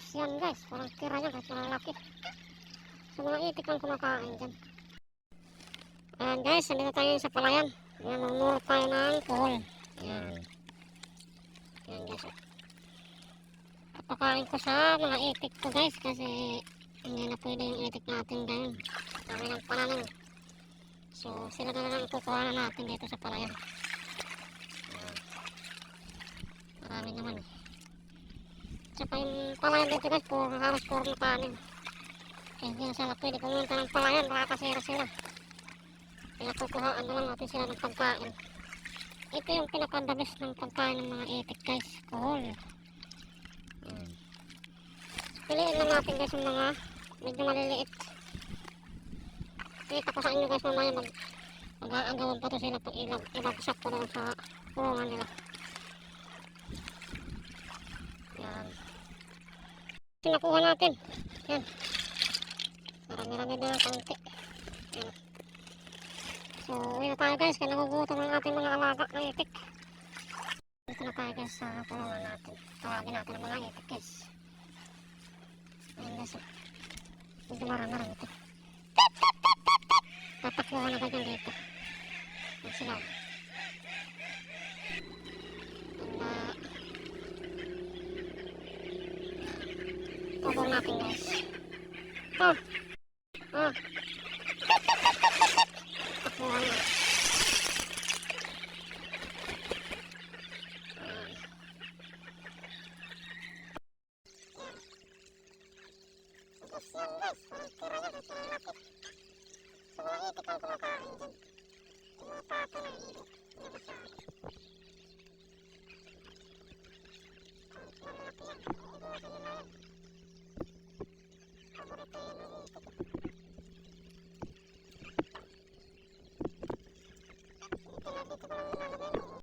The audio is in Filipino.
Tapos yan guys, walang tira yan kahit malalaki. So mga itik lang kumakain dyan. Ayan guys, nandito tayo sa palayan. Ayan, mamulot tayo ng kuhol. Ayan. Ayan guys. Papakain ko sa mga itik ko guys kasi hindi na pwede yung itik natin ganyan. Kami ng pananim. So sila na lang kukuha na natin dito sa palayan. Ayan. Marami naman. Tsaka yung palayan dito guys, halos puro makanin. Kaya hindi na sila pwede pumunta ng palayan, baka kasira sila. Kaya kukuhaan na lang natin sila ng pagkain. Ito yung pinakadabis ng pagkain ng mga itik guys, kuhol. Piliin lang natin guys yung mga medyo maliliit. Kita ko sa inyo guys mamaya mag-aagawan pa to sila pag ibagsak ko doon sa kulungan nila. Yan. Sinakuha natin. Yan. Marami-rami din ang kaunti. Yan. So, yun na tayo guys. Kaya nagugutom ang ating mga alaga ng itik. Dito na tayo guys sa kulungan natin. Tawagin natin ang mga itik guys. Ayan guys. Medyo marami ito. Tatakbuhan agad yan dito. Ayan sila. Tubog natin guys. Ito. Takbuhan na. Tapos yan guys. Walang tira yan at malalaki. So mga itik ang kumakain dyan. Yung mga pata na itik. Hindi masyado.